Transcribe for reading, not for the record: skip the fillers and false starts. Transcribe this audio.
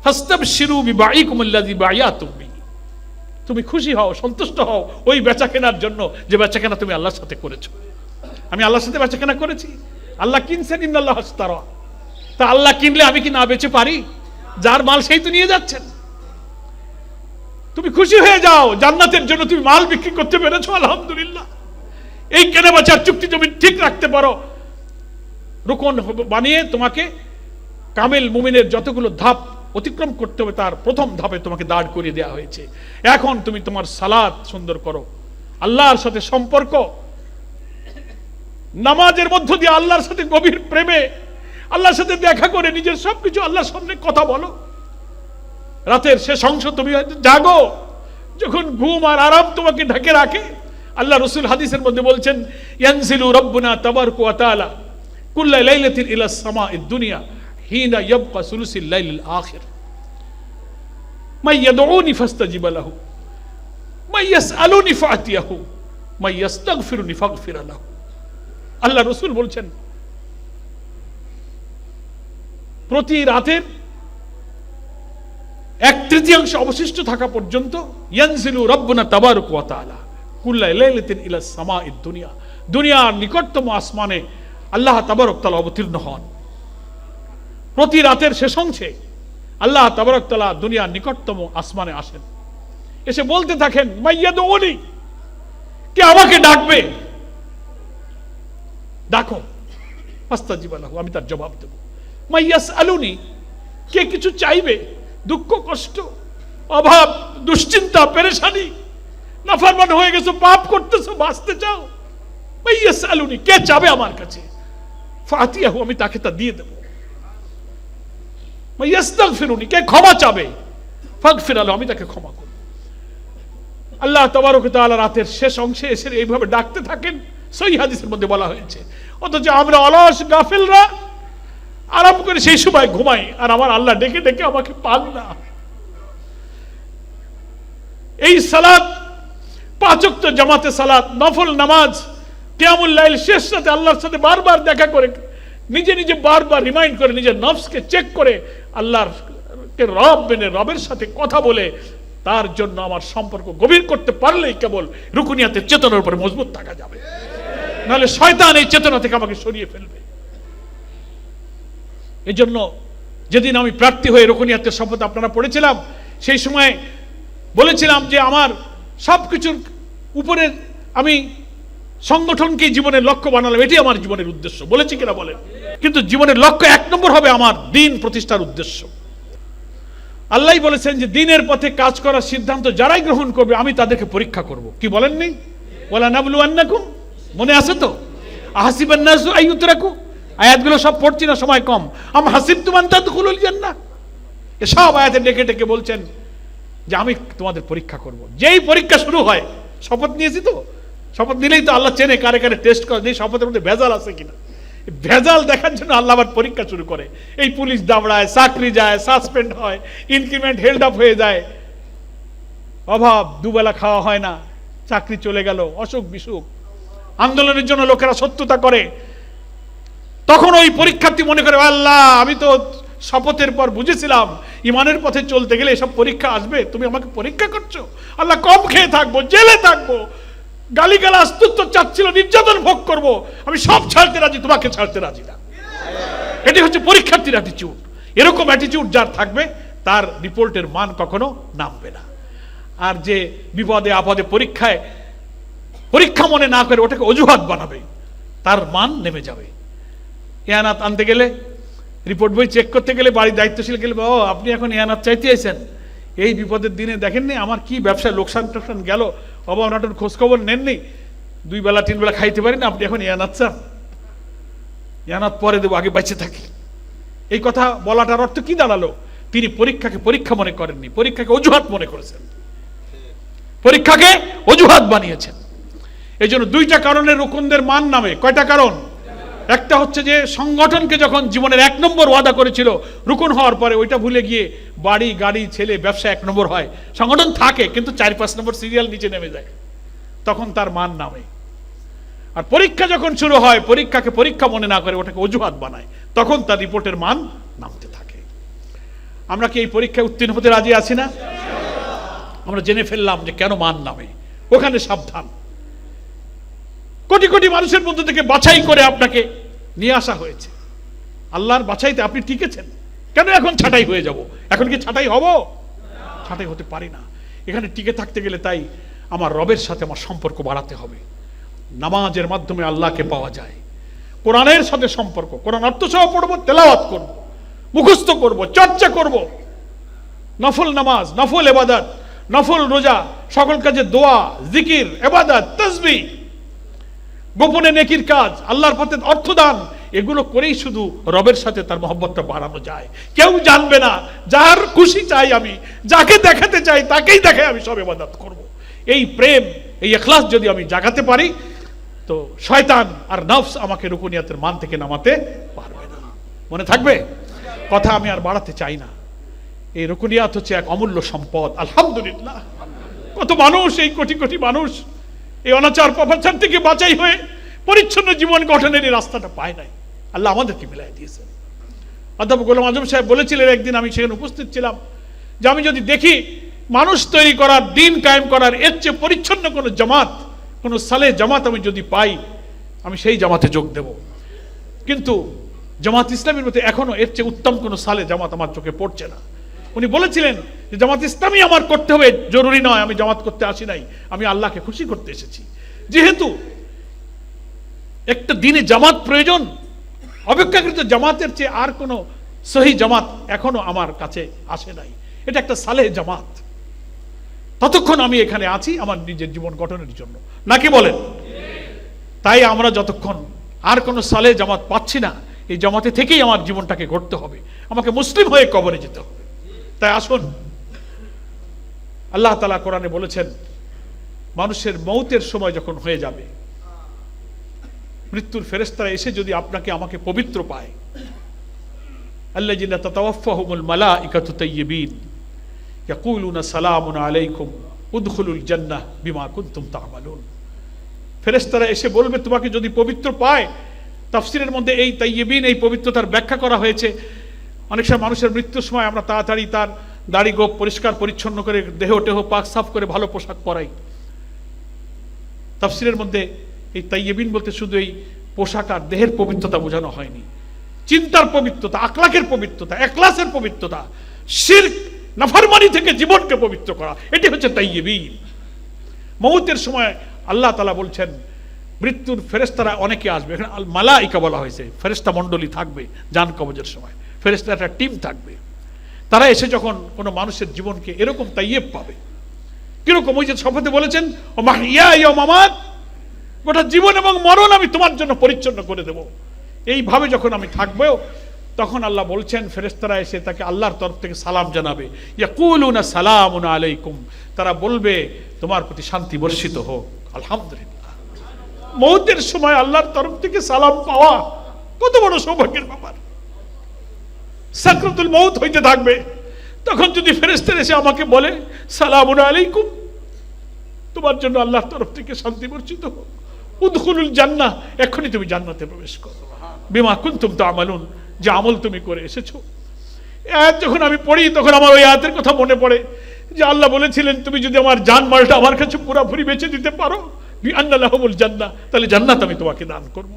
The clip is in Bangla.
ফাস্তাবশিরু বিবাইকুম আল্লাযী বায়াতুম বিহি, তুমি খুশি হও, সন্তুষ্ট হও ওই বেচাকেনার জন্য যে বেচাকেনা তুমি আল্লাহর সাথে করেছো। আমি আল্লাহর সাথে বেচাকেনা করেছি, আল্লাহ কিনছেন, ইন্নাল্লাহ আশতারা। তা আল্লাহ কিনলে আমি কি না বেচে পারি? যার মাল সেই তো নিয়ে যাচ্ছেন। তুমি খুশি হয়ে যাও, জান্নাতের জন্য তুমি মাল বিক্রি করতে পেরেছো, আলহামদুলিল্লাহ। এই কেনা বেচার চুক্তি তুমি ঠিক রাখতে পারো, রুকন বানিয়ে তোমাকে কামিল মুমিনের যতগুলো ধাপ অতিক্রম করতে হবে তার প্রথম ধাপে তোমাকে দাঁড় করিয়ে দেওয়া হয়েছে। এখন তুমি তোমার সালাত সুন্দর করো, আল্লাহর সাথে সম্পর্ক, নামাজের মধ্য দিয়ে আল্লাহর সাথে গভীর প্রেমে আল্লাহর সাথে দেখা করে নিজের সবকিছু আল্লাহর সামনে কথা বলো। রাতের শেষ অংশ তুমি জাগো, যখন ঘুম আর আরাম তোমাকে ঢেকে রাখে। আল্লাহ রাসূল হাদিসের মধ্যে বলছেন, ইয়ানজিলু রাব্বুনা তাবারাকা ওয়া তাআলা কুল্লা লাইলাতিন ইলা সামাঈদ দুনিয়া হিনা ইয়াবকা সুলুসিল লাইলিল আখির মান ইয়াদউনি ফাস্তাজিব লাহু মান ইয়াসআলুনি ফাআতিয়াহু মান ইয়াস্তাগফিরুনি ফাগফির লাহু। আল্লাহ রাসূল বলছেন, প্রতি রাতের 1/3 অবশিষ্ট থাকা পর্যন্ত ইয়ানজিলু রাব্বুনা তাবারাকা ওয়া তাআলা কুল্লা লাইলাতিন ইলা সামাঈদ দুনিয়া, দুনিয়ার নিকটতম আসমানে আল্লাহ তাবারক তাআলা অবতীর্ণ হন। প্রতি রাতের শেষ অংশে আল্লাহ তাবারক তাআলা দুনিয়ার নিকটতম আসমানে আসেন, এসে বলতে থাকেন, মাইয়াদউনি, কে আমাকে ডাকবে, ডাকো, ফাস্তাজিব লাহু, আমি তার জবাব দেব। মাইয়াসআলুনি, কে কিছু চাইবে, দুঃখ কষ্ট অভাব দুশ্চিন্তা পেরেশানি, নাফরমান হয়ে গেছো, পাপ করতেছো, বাঁচতে চাও, মাইয়াসআলুনি, কে চাবে আমার কাছে, ফাতিয়াহু, আমি তাকে তা দিয়ে দেব। মাইয়াস্তাগফিরুনি, কে ক্ষমা চাবে, ফাগফির লাহু, আমি তাকে ক্ষমা করব। আল্লাহ তাবারক ওয়া তাআলা রাতের শেষ অংশে এসে এইভাবে ডাকতে থাকেন, সহিহ হাদিসের মধ্যে বলা হয়েছে। অথচ আমরা অলস গাফিলরা আরাম করে সেই সময় ঘুমাই, আর আমার আল্লাহ ডেকে ডেকে আমাকে পান না। এই সালাত, 5 ওয়াক্ত জামাতে সালাত, নফল নামাজ, কিয়ামুল লাইল, শেষ রাতে আল্লাহর সাথে বারবার দেখা করে, নিজে নিজে বারবার রিমাইন্ড করে, নিজের নফসকে চেক করে আল্লাহর রব মেনে রবের সাথে কথা বলে তার জন্য আমার সম্পর্ক গভীর করতে পারলেই কেবল রুকুনিয়াতের চেতনার উপরে মজবুত থাকা যাবে, নাহলে শয়তান এই চেতনা থেকে আমাকে সরিয়ে ফেলবে। এই জন্য যেদিন আমি প্রার্থী হয়ে রুকুনিয়াতের শপথ আপনারা পড়েছিলাম, সেই সময় বলেছিলাম যে আমার সবকিছুর উপরে আমি সংগঠনকে জীবনের লক্ষ্য বানালাম, এটি আমার জীবনের উদ্দেশ্য। বলেছি কিনা বলেন? কিন্তু জীবনের লক্ষ্য 1 নম্বর হবে আমার দ্বীন প্রতিষ্ঠার উদ্দেশ্য। আল্লাহ বলেছেন যে দ্বীনের পথে কাজ করার সিদ্ধান্ত যারাই গ্রহণ করবে আমি তাদেরকে পরীক্ষা করব। কি বলেননি? ওয়ালা নাবলুয়ান্নাকুম, মনে আছে তো? আহাসিবান নাসু আইয়ুতরাকু, আয়াতগুলো সব পড়ছি না, সময় কম। আম হাসিবতুম আন তাদখুলুল জান্নাহ, এসব আয়াতে ডেকে ডেকে বলছেন যে আমি তোমাদের পরীক্ষা করব। যেই পরীক্ষা শুরু হয়, শপথ নিয়েছি তো, শপথ নিলেই তো আল্লাহ চেনে কারে কারে টেস্ট করে, এই শপথের মধ্যে ভেজাল আছে কিনা। ভেজাল দেখার জন্য আল্লাহ আবার পরীক্ষা শুরু করে। এই পুলিশ দাবড়ায়, চাকরি যায়, সাসপেন্ড হয়, ইনক্রিমেন্ট হেল্ড আপ হয়ে যায়, অভাব, দুবেলা খাওয়া হয় না, চাকরি চলে গেল, অসুখ বিসুখ, আন্দোলনের জন্য লোকেরা শত্রুতা করে। তখন ওই পরীক্ষার্থী মনে করে, আল্লাহ আমি তো শপথের পর বুঝেছিলাম ইমানের পথে চলতে গেলে এসব পরীক্ষা আসবে, তুমি আমাকে পরীক্ষা করছো। আল্লাহ কম খেয়ে থাকবো, জেলে থাকবো, গালিগালাজ তুচ্ছ চাচ্ছিল, নির্যাতন ভোগ করব, আমি সব ছাড়তে রাজি, তোমাকে ছাড়তে রাজি না। এটি হচ্ছে পরীক্ষার্থীর অ্যাটিটিউড। এরকম অ্যাটিটিউড যার থাকবে তার রিপোর্টের মান কখনো নামবে না। আর যে বিপদে আপদে পরীক্ষায় পরীক্ষা মনে না করে ওটাকে অজুহাত বানাবে, তার মান নেমে যাবে। এয়ানাত আনতে গেলে, রিপোর্ট বই চেক করতে গেলে, বাড়ির দায়িত্বশীল গেলে, ও আপনি এখন এয়ানাত চাইতে আইছেন, এই বিপদের দিনে দেখেননি আমার কি ব্যবসায় লোকসান টোকসান গেল, অভাব অনটন খোঁজখবর নেননি, 2 বেলা 3 বেলা খাইতে পারি না, আপনি এখন এয়ানাত চান? এয়ানাত পরে দেবো, আগে বেঁচে থাকি। এই কথা বলাটার অর্থ কি দাঁড়ালো? তিনি পরীক্ষাকে পরীক্ষা মনে করেননি, পরীক্ষাকে অজুহাত মনে করেছেন, পরীক্ষাকে অজুহাত বানিয়েছেন। এই জন্য 2টা কারণের রুকুনদের মান নামে। কয়টা কারণ? একটা হচ্ছে যে সংগঠনকে যখন জীবনের 1 নম্বর ওয়াদা করেছিল, রুকুন হওয়ার পরে ওইটা ভুলে গিয়ে বাড়ি গাড়ি ছেলে ব্যবসা 1 নম্বর হয়, সংগঠন থাকে কিন্তু 4-5 নম্বর সিরিয়াল নিচে নেমে যায়, তখন তার মান নামে। আর পরীক্ষা যখন শুরু হয়, পরীক্ষাকে পরীক্ষা মনে না করে ওটাকে অজুহাত বানায়, তখন তার রিপোর্টের মান নামতে থাকে। আমরা কি এই পরীক্ষায় উত্তীর্ণ হতে রাজি আছি না? আমরা জেনে ফেললাম যে কেন মান নামে, ওখানে সাবধান। কোটি কোটি মানুষের মধ্যে থেকে বাছাই করে আপনাকে নিয়ে আসা হয়েছে। আল্লাহর বাছাইতে আপনি টিকেছেন, কেন এখন ছাঁটাই হয়ে যাব? এখন কি ছাঁটাই হব? ছাঁটাই হতে পারি না। এখানে টিকে থাকতে গেলে তাই আমার রবের সাথে আমার সম্পর্ক বাড়াতে হবে। নামাজের মাধ্যমে আল্লাহকে পাওয়া যায়, কোরআনের সাথে সম্পর্ক, কোরআন অর্থসহ পড়বো, তেলাওয়াত করব, মুখস্থ করব, চর্চা করব, নফল নামাজ, নফল ইবাদত, নফল রোজা, সকল কাজে দোয়া, জিকির, ইবাদত, তাসবিহ, গোপনে নেকির কাজ, আল্লাহর পথে অর্থদান, এগুলো করেই শুধু রবের সাথে তার মহব্বতটা বাড়ানো যায়। কেউ জানবে না, যার খুশি চাই আমি, যাকে দেখাতে চাই তাকেই দেখে আমি সব ইবাদত করব। এই প্রেম, এই ইখলাস যদি আমি জাগাতে পারি, তো শয়তান আর নফস আমাকে রুকুনিয়াতের মান থেকে নামাতে পারবে না। মনে থাকবে কথা, আমি আর বাড়াতে চাই না। এই রুকুনিয়াত হচ্ছে এক অমূল্য সম্পদ। আলহামদুলিল্লাহ, কত মানুষ, এই কোটি কোটি মানুষ এই অনাচার পাপাচার থেকে বাঁচাই হয়ে পরিচ্ছন্ন জীবন গঠনের এই রাস্তাটা পায় নাই। আল্লাহ আমাদেরকে মিলাই দিয়েছেন। অধ্যাপক গোলাম আজম সাহেব বলেছিলেন একদিন, আমি সেখানে উপস্থিত ছিলাম, যে আমি যদি দেখি মানুষ তৈরি করার, দিন কায়েম করার এর চেয়ে পরিচ্ছন্ন কোনো জামাত, কোনো সালে জামাত আমি যদি পাই, আমি সেই জামাতে যোগ দেব। কিন্তু জামাত ইসলামীর মধ্যে এখনো এর চেয়ে উত্তম কোনো সালে জামাত আমার চোখে পড়ছে না। উনি বলেছিলেন যে জামাত ইসলামী আমার করতে হবে, জরুরি নয়, আমি জামাত করতে আসি নাই, আমি আল্লাহকে খুশি করতে এসেছি। যেহেতু একটা দিনে জামাত প্রয়োজন, অপেক্ষাকৃত জামাতের চেয়ে আর কোনো সহি জামাত এখনো আমার কাছে আসে নাই। এটা একটা সালেহ জামাত। ততক্ষণ আমি এখানে আছি আমার নিজের জীবন গঠনের জন্য, নাকি বলেন? তাই আমরা যতক্ষণ আর কোনো সালেহ জামাত পাচ্ছি না, এই জামাতে থেকেই আমার জীবনটাকে গড়তে হবে, আমাকে মুসলিম হয়ে কবরে যেতে হবে। তাই আসুন, আল্লাহ তাআলা কোরআনে বলেছেন, মানুষের মৌতের সময় যখন হয়ে যাবে, মৃত্যুর ফেরেশতারা এসে যদি আপনাকে আমাকে পবিত্র পায়, আল্লাযিনা তাতাওয়াফাহুমুল মালাইকাতু তাইয়্যিবিন ইয়াকুলুনা সালামুন আলাইকুম উদখুলুল জান্নাহ বিমা কুনতুম তা'মালুন। ফেরেশতারা এসে বলবে তোমাকে যদি পবিত্র পায়। তাফসীরের মধ্যে এই তাইয়্যিবিন, এই পবিত্রতার ব্যাখ্যা করা হয়েছে। অনেক সময় মানুষের মৃত্যুর সময় আমরা তাড়াতাড়ি তার দাড়ি গোপ পরিষ্কার পরিচ্ছন্ন করে, দেহ টেহ পাক সাফ করে ভালো পোশাক পরাই। তাফসীরের মধ্যে এই তাইয়্যিবিন বলতে শুধু এই পোশাক আর দেহের পবিত্রতা বোঝানো হয়নি, চিন্তার পবিত্রতা, আখলাকের পবিত্রতা, ইখলাসের পবিত্রতা, শিরক নাফরমানি থেকে জীবনকে পবিত্র করা, এটি হচ্ছে তাইয়্যিবিন। মৌতের সময় আল্লাহ তাআলা বলছেন, মৃত্যুর ফেরেশতারা অনেকে আসবে। এখানে আল মালাইকা বলা হয়েছে, ফেরেশতা মণ্ডলী থাকবে জান কবজের সময়, ফেরেশতা একটা টিম থাকবে। তারা এসে যখন কোনো মানুষের জীবনকে এরকম তাইয়্যিব পাবে, কিরকম? ওই যে শপথে বলেছেন, ও মাহইয়া ওয়া মামাত, গোটা জীবন এবং মরণ আমি তোমার জন্য পরিচ্ছন্ন করে দেব। এইভাবে যখন আমি থাকবো, তখন আল্লাহ বলছেন ফেরেশতারা এসে তাকে আল্লাহর তরফ থেকে সালাম জানাবে। ইয়াকুলুনা সালামুন আলাইকুম, তারা বলবে তোমার প্রতি শান্তি বর্ষিত হোক। আলহামদুলিল্লাহ, মৌতের সময় আল্লাহর তরফ থেকে সালাম পাওয়া কত বড় সৌভাগ্যের ব্যাপার। সাকরাতুল মৌত হইতে থাকবে, তখন যদি ফেরেশতারা এসে আমাকে বলে সালামুন আলাইকুম, তোমার জন্য আল্লাহর তরফ থেকে শান্তি বর্ষিত হোক, উদখুলুল জান্নাহ, এখনই তুমি জান্নাতে প্রবেশ করো, বিমা কুনতুম তা'মালুন, যে আমল তুমি করে এসেছো। এই আয়াত যখন আমি পড়ি, তখন আমার ওই আয়াতের কথা মনে পড়ে যে আল্লাহ বলেছিলেন, তুমি যদি আমার জানমালটা আমার কাছে পুরোপুরি বেঁচে দিতে পারো, বিআন্না লাহুমুল জান্নাহ, তাহলে জান্নাত আমি তোমাকে দান করবো।